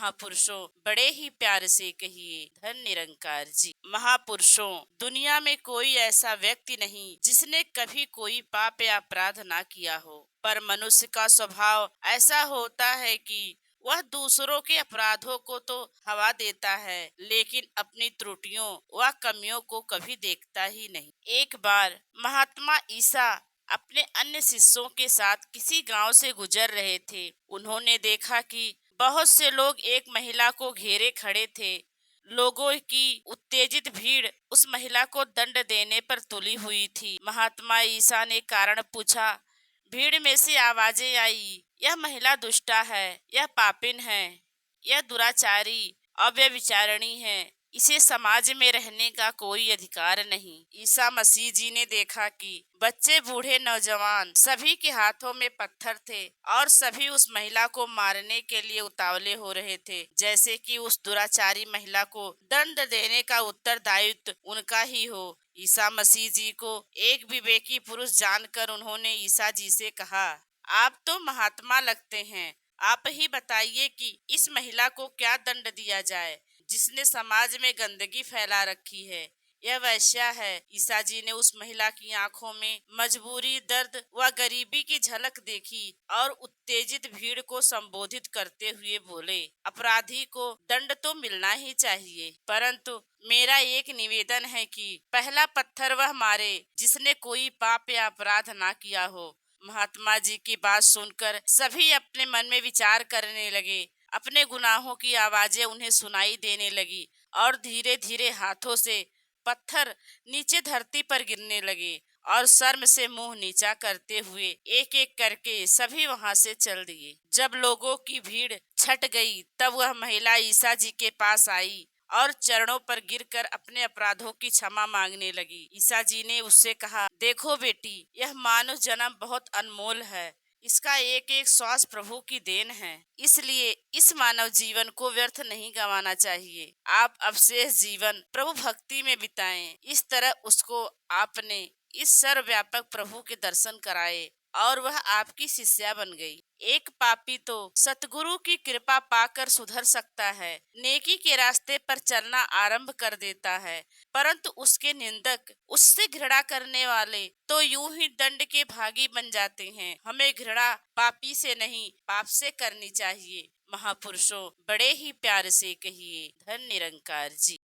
महापुरुषों बड़े ही प्यार से कहिए धन निरंकार जी। महापुरुषों, दुनिया में कोई ऐसा व्यक्ति नहीं जिसने कभी कोई पाप या अपराध ना किया हो, पर मनुष्य का स्वभाव ऐसा होता है कि वह दूसरों के अपराधों को तो हवा देता है, लेकिन अपनी त्रुटियों व कमियों को कभी देखता ही नहीं। एक बार महात्मा ईसा अपने अन्य शिष्यों के साथ किसी गांव से गुजर रहे थे। उन्होंने देखा कि बहुत से लोग एक महिला को घेरे खड़े थे। लोगों की उत्तेजित भीड़ उस महिला को दंड देने पर तुली हुई थी। महात्मा ईसा ने कारण पूछा। भीड़ में से आवाजें आई, यह महिला दुष्टा है, यह पापिन है, यह दुराचारी, अव्यभिचारिणी है, इसे समाज में रहने का कोई अधिकार नहीं। ईसा मसीह जी ने देखा कि बच्चे, बूढ़े, नौजवान सभी के हाथों में पत्थर थे और सभी उस महिला को मारने के लिए उतावले हो रहे थे, जैसे कि उस दुराचारी महिला को दंड देने का उत्तरदायित्व उनका ही हो। ईसा मसीह जी को एक विवेकी पुरुष जानकर उन्होंने ईसा जी से कहा, आप तो महात्मा लगते हैं, आप ही बताइए कि इस महिला को क्या दंड दिया जाए जिसने समाज में गंदगी फैला रखी है। यह वैश्या है। ईसा जी ने उस महिला की आंखों में मजबूरी, दर्द व गरीबी की झलक देखी और उत्तेजित भीड़ को संबोधित करते हुए बोले, अपराधी को दंड तो मिलना ही चाहिए, परंतु मेरा एक निवेदन है कि पहला पत्थर वह मारे जिसने कोई पाप या अपराध ना किया हो। महात्मा जी की बात सुनकर सभी अपने मन में विचार करने लगे। अपने गुनाहों की आवाजें उन्हें सुनाई देने लगी और धीरे धीरे हाथों से पत्थर नीचे धरती पर गिरने लगे और शर्म से मुंह नीचा करते हुए एक एक करके सभी वहां से चल दिए। जब लोगों की भीड़ छट गई, तब वह महिला ईसा जी के पास आई और चरणों पर गिरकर अपने अपराधों की क्षमा मांगने लगी। ईसा जी ने उससे कहा, देखो बेटी, यह मानव जन्म बहुत अनमोल है। इसका एक एक श्वास प्रभु की देन है, इसलिए इस मानव जीवन को व्यर्थ नहीं गंवाना चाहिए। आप अवशेष जीवन प्रभु भक्ति में बिताएं। इस तरह उसको आपने इस सर्वव्यापक प्रभु के दर्शन कराए और वह आपकी शिष्या बन गई। एक पापी तो सतगुरु की कृपा पाकर सुधर सकता है, नेकी के रास्ते पर चलना आरंभ कर देता है, परंतु उसके निंदक, उससे घृणा करने वाले तो यूं ही दंड के भागी बन जाते हैं। हमें घृणा पापी से नहीं, पाप से करनी चाहिए। महापुरुषों, बड़े ही प्यार से कहिए धन निरंकार जी।